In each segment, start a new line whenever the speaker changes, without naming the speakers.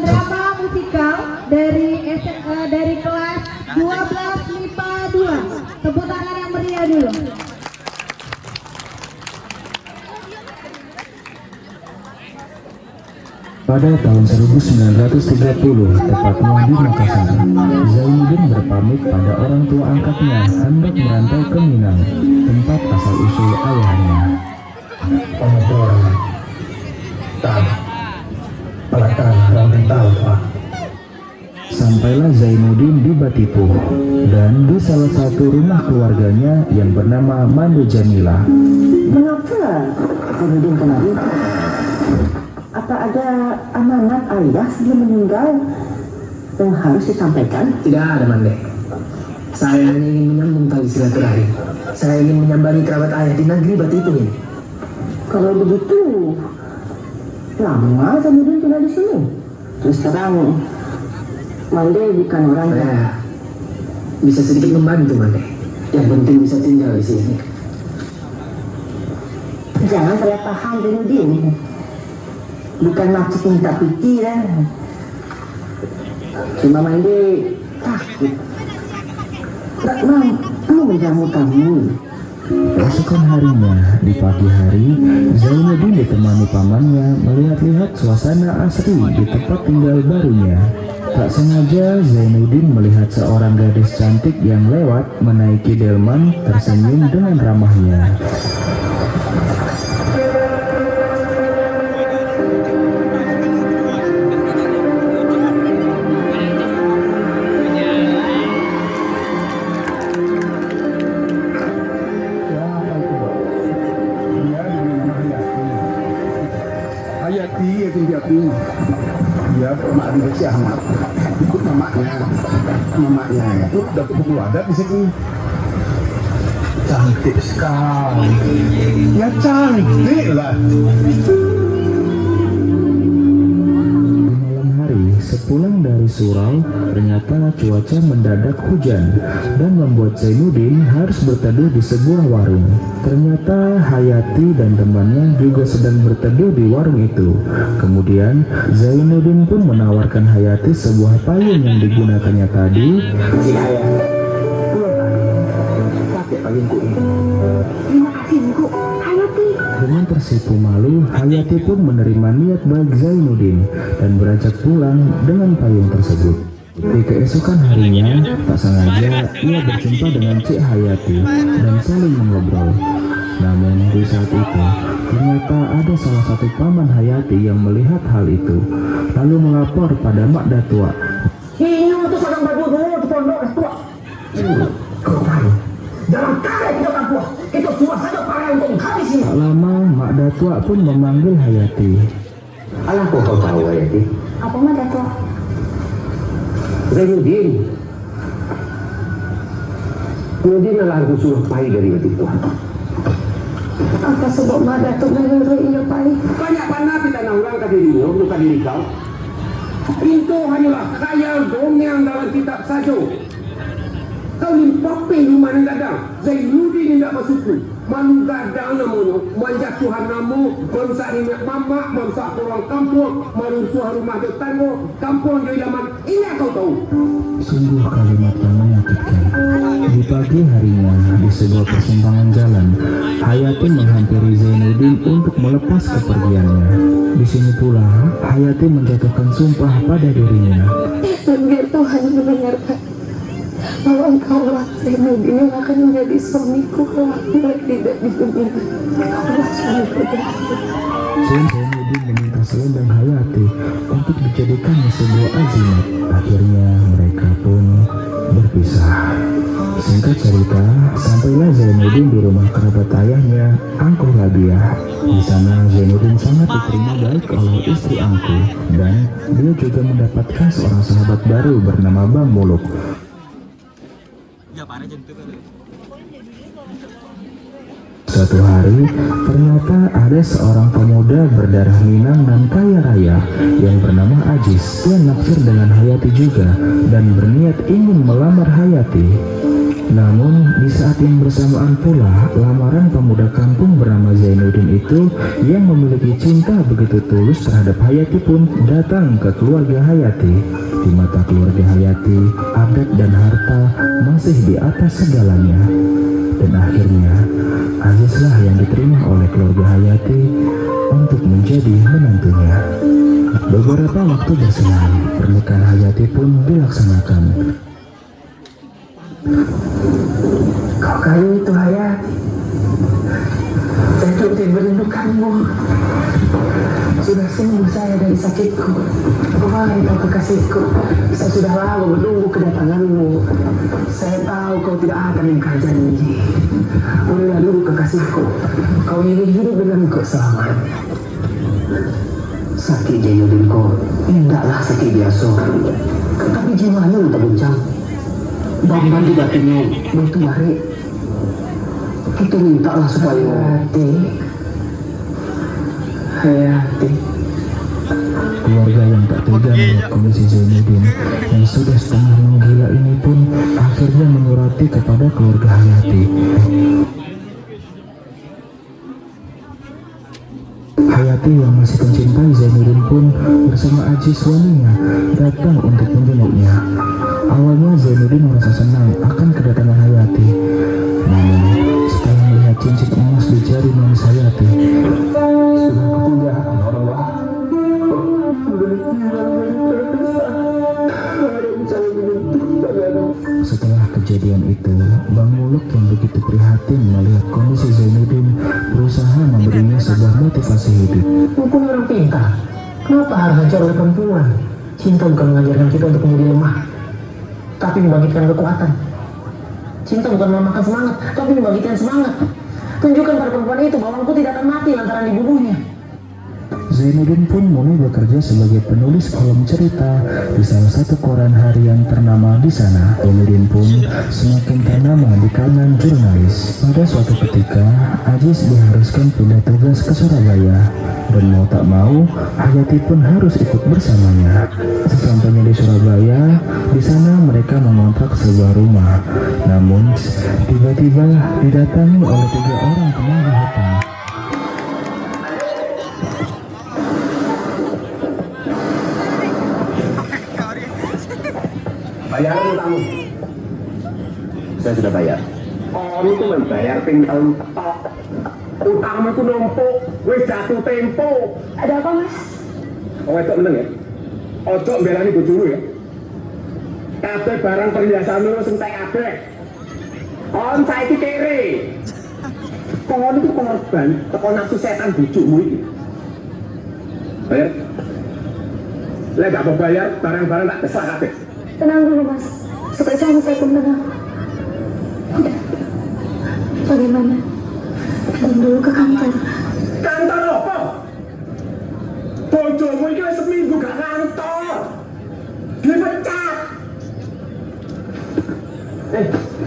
drama musikal dari kelas 12 MIPA 2. Tepuk tangan yang meriah dulu.
Pada tahun 1930, tepatnya di Makassar, Zainuddin berpamit pada orang tua angkatnya hendak merantau ke Minang, tempat asal-usul ayahnya. Sampailah Zainuddin di Batipuh dan di salah satu rumah keluarganya yang bernama Mande Jamila.
Mengapa Zainuddin kemari? Apa ada amanat ayah sebelum meninggal yang harus disampaikan?
Tidak ada, Mande. Saya hanya ingin menyambung tali silaturahim. Saya ingin menyambangi kerabat ayah di negeri Batipuh ini.
Kalau begitu, lama Zainuddin tinggal di sini. Terus terang, Mande bukan orang
Saya bisa sedikit membantu, Mande. Yang penting bisa tinggal di sini.
Jangan salah paham Zainuddin. Bukan maksud minta pikiran. Cuma Mande takut tak mampu menjamu kamu.
Keesokan harinya, di pagi hari, Zainuddin ditemani pamannya melihat-lihat suasana asri di tempat tinggal barunya. Tak sengaja, Zainuddin melihat seorang gadis cantik yang lewat menaiki delman tersenyum dengan ramahnya.
Dia mak di si Ahmad ikut mamanya itu dapat buku adat di sini. Cantik sekali ya, cantik lah.
Sepulang dari surau, ternyata cuaca mendadak hujan dan membuat Zainuddin harus berteduh di sebuah warung. Ternyata Hayati dan temannya juga sedang berteduh di warung itu. Kemudian Zainuddin pun menawarkan Hayati sebuah payung yang digunakannya tadi.
Pakai payungku ini.
Terima kasih, Bu. Hayati.
Dengan tersipu malu, Hayati pun menerima niat baik Zainuddin dan beranjak pulang dengan payung tersebut. Di keesokan harinya, tak sengaja ia berjumpa dengan Cik Hayati dan saling mengobrol. Namun di saat itu, ternyata ada salah satu paman Hayati yang melihat hal itu, lalu melapor pada Mak Datua.
Ini untuk orang baju dulu di pondok Datua.
Kau tahu, dalam keadaan kita Datua, itu semua saja para untuk habis ini.
Tak lama, Mak Datua pun memanggil Hayati.
Alah, kau tahu Hayati?
Apa Mak Datua?
Zainuddin adalah aku suruh pai dari Batipuh.
Apa sebab Mak Datuk menyuruh ia pai?
Banyak panah kita ulang ke dirimu, untuk ke diri kau. Itu hanyalah khayal dongeng dalam kitab saja. Kau ni papi rumah yang gadang. Zainuddin tidak bersuku. Malu gadang namanya. Manjat Tuhan namu. Manusia minyak mamak. Manusia orang kampung. Manusia rumah di tangga. Kampung di ilaman. Ini kau tahu.
Sungguh kalimat yang menyakitkan. Di pagi harinya, di sebuah persimpangan jalan, Hayati menghampiri Zainuddin untuk melepas kepergiannya. Di sini pula, Hayati menjatuhkan sumpah pada dirinya.
Dan biar Tuhan mendengarkan bahwa engkaulah Zainuddin yang akan menjadi suamiku kelak tidak di dunia. Allah suamiku berakhir.
Zainuddin meminta selendang Hayati untuk dijadikannya sebuah azimat. Akhirnya mereka pun berpisah. Singkat cerita, sampailah Zainuddin di rumah kerabat ayahnya, Angkuh Labiah. Di sana Zainuddin sangat diterima baik oleh istri Angkuh, dan dia juga mendapatkan seorang sahabat baru bernama Bang Muluk. Suatu hari, ternyata ada seorang pemuda berdarah Minang dan kaya raya yang bernama Ajis. Dia naksir dengan Hayati juga dan berniat ingin melamar Hayati. Namun di saat yang bersamaan pula, lamaran pemuda kampung bernama Zainuddin itu yang memiliki cinta begitu tulus terhadap Hayati pun datang ke keluarga Hayati. Di mata keluarga Hayati, adat dan harta masih di atas segalanya. Dan akhirnya Azizlah yang diterima oleh keluarga Hayati untuk menjadi menantunya. Beberapa waktu berselang, pernikahan Hayati pun dilaksanakan.
Kau kayu itu Hayati, saya cukup merindukanmu. Sudah sembuh saya dari sakitku. Wahai kau kekasihku, saya sudah lama menunggu kedatanganmu. Saya tahu kau tidak akan ingkar janji. Mulailah dulu kekasihku, kau ingin hidup denganku selamanya. Sakit Zainuddin kau tidaklah sakit biasa, tapi jiwanya tak goncang. Bambang di batinnya begitu baik. Kita mintalah supaya Hayati.
Keluarga yang tak tega melihat kondisi Zainuddin yang sudah setengah menggila ini pun akhirnya menyurati kepada keluarga Hayati. Hayati yang masih mencintai Zainuddin pun bersama Aziz suaminya datang untuk menjenguknya. Awalnya Zainuddin merasa senang akan kedatangan Hayati. Namun setelah melihat cincin emas di jari manis Hayati,
Sudah ketinggalan orang-orang.
setelah kejadian itu, Bang Muluk yang begitu prihatin melihat kondisi Zainuddin berusaha memberinya sebuah motivasi hidup.
Hukum orang pintar. Kenapa harus hancur oleh perempuan? Cinta bukan mengajarkan kita untuk menjadi lemah, tapi membangkitkan kekuatan. Cinta bukan memakan semangat, tapi membangkitkan semangat. Tunjukkan pada perempuan itu bahwa engkau tidak akan mati lantaran dibunuhnya.
Zainuddin pun mulai bekerja sebagai penulis kolom cerita di salah satu koran harian ternama di sana. Zainuddin pun semakin ternama di kalangan jurnalis. Pada suatu ketika, Aziz diharuskan pindah tugas ke Surabaya, dan mau tak mau, Hayati pun harus ikut bersamanya. Sesampainya di Surabaya, di sana mereka mengontrak sebuah rumah. Namun, tiba-tiba didatangi oleh 3 orang penagih hutang.
Bayaran utangmu.
Saya sudah bayar.
Kamu tuh membayar tinggal utangmu itu numpuk, wis jatuh tempo.
Ada apa, Mas?
Oh itu meneng ya. Ojo belani bojomu ya. Kabeh barang perhiasanmu wis entek kabeh. On saiki kere. Kon itu korban teko nafsu setan bojomu iki. Bayar. Lek gak mau bayar, barang-barang tak besar kabeh.
Tenang dulu, Mas. Supaya saya pun tenang. Bagaimana? Kirim dulu ke kantor.
Kantor apa? Bojomu iki wis seminggu gak kantor. Dipecat.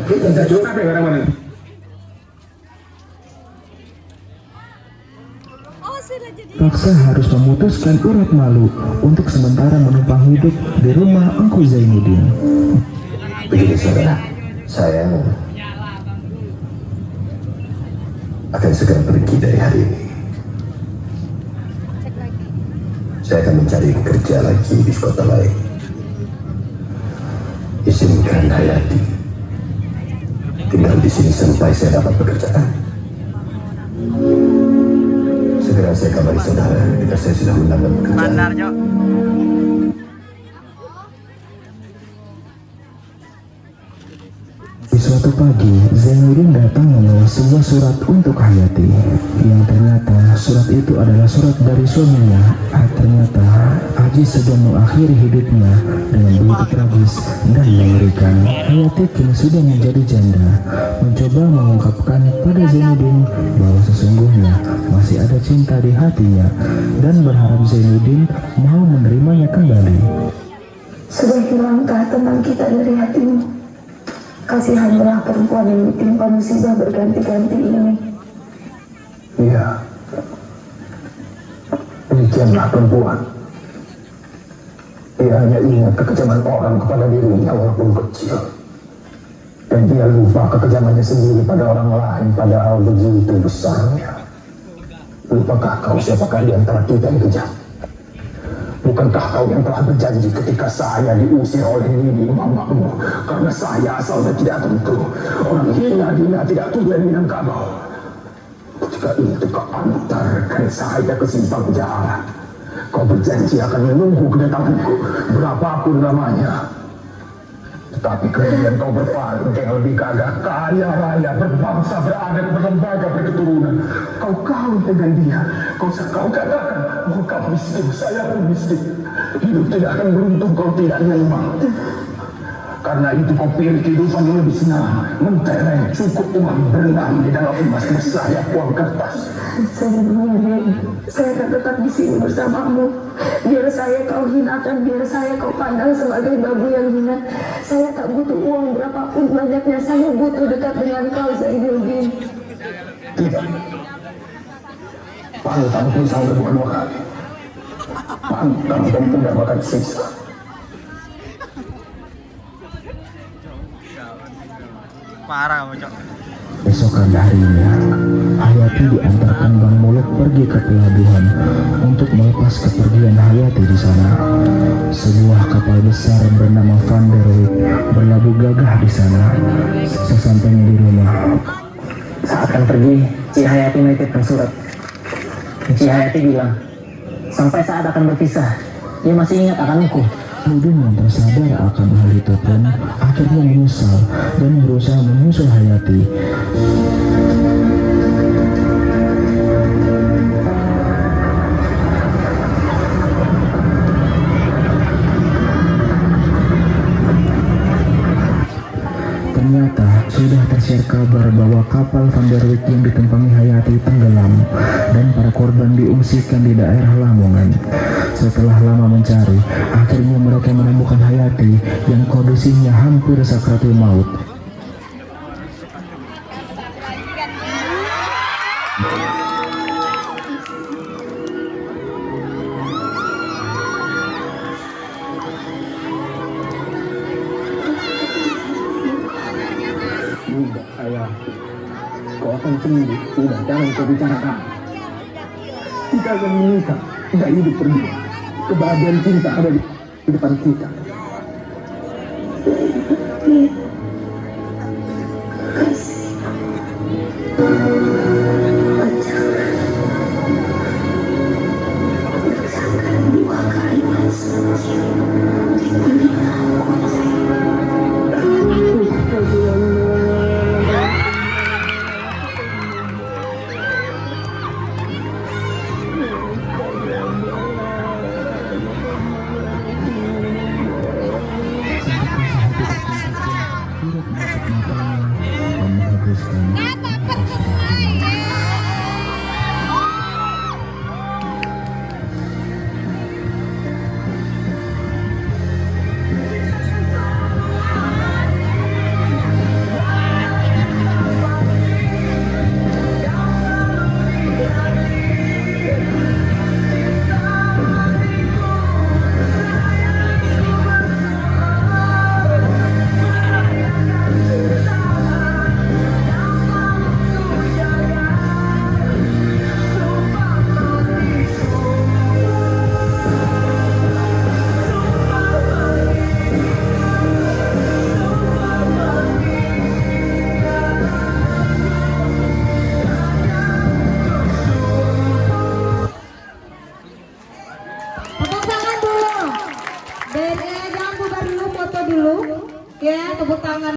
Kita jual kabeh barang-barang.
Paksa harus memutuskan urat malu untuk sementara menumpang hidup di rumah Engku Zainuddin.
Begini saudara, saya akan segera pergi dari hari ini. Saya akan mencari kerja lagi di kota lain. Izinkan Hayati tinggal di sini sampai saya dapat pekerjaan. Segera saya kabari saudara ketika saya sudah mendapat pekerjaan.
Di suatu pagi, Zainuddin datang membawa sebuah surat untuk Hayati. Yang ternyata surat itu adalah surat dari suaminya. Ternyata Aziz sedang mengakhiri hidupnya dengan begitu tragis dan mengerikan. Hayati kini sudah menjadi janda, mencoba mengungkapkan pada Zainuddin bahwa sesungguhnya masih ada cinta di hatinya dan berharap Zainuddin mau menerimanya kembali.
Sudah hilangkah tentang kita dari hatimu? Kasihanlah perempuan yang ditimpa musibah berganti-ganti ini.
Iya. Demikianlah perempuan. Ia hanya ingat kekejaman orang kepada dirinya walaupun kecil.
Dan dia lupa kekejamannya sendiri pada orang lain, padahal begitu besarnya. Lupakah kau siapakah di antara kita yang kejam? Bukankah kau yang telah berjanji ketika saya diusir oleh Nini mamamu karena saya asalnya tidak tentu, orang hina tidak tulen Minangkabau. Ketika itu kau antarkan saya ke simpang jalan. Kau berjanji akan menunggu kedatanganku berapapun lamanya. Tetapi kemudian kau berpaling yang lebih gagah, kaya raya, berbangsa, beradat, berlembaga, berketurunan. Kau kawin dengan dia. Kau katakan bahwa kau miskin, saya pun miskin. Hidup tidak akan beruntung kalau tidak nyaman. Karena itu kau pilih kehidupan yang lebih senang, mentereng, cukup uang, berenang di dalam emas bersayap uang kertas.
Saya memilih, saya akan tetap di sini bersamamu. Biar saya kau hinakan, biar saya kau pandang sebagai babu yang hina. Saya tak butuh uang berapapun banyaknya, saya butuh dekat dengan kau, Zainuddin.
Tidak. Pantang pisau berdua kali. Pantang dan mendapatkan sisa.
Parah bocok.
Besokan harinya, Hayati diantarkan Bang Muluk pergi ke pelabuhan untuk melepas kepergian Hayati di sana. Sebuah kapal besar bernama Van der Wijk berlabuh gagah di sana. Sesampainya di rumah,
Saat akan pergi, Ci Hayati menitipkan surat. Ci Hayati bilang, sampai saat akan berpisah, dia masih ingat akanku.
Udin yang tersadar akan hal itu pun akhirnya menyesal dan berusaha menyusul Hayati. Ternyata sudah tersiar kabar bahwa kapal Van der Wijk yang ditumpangi Hayati tenggelam dan para korban diungsikan di daerah Lamongan. Setelah lama mencari, akhirnya mereka menemukan Hayati yang kondisinya hampir sakratul maut.
Bunda, ayah, kau akan sembuh. Sudah, jangan kau bicarakan. Kita akan menikah, tidak hidup berdua. Kebahagiaan cinta ada di depan kita.
Jangan bubar dulu, foto dulu. Ya, tepuk tangan.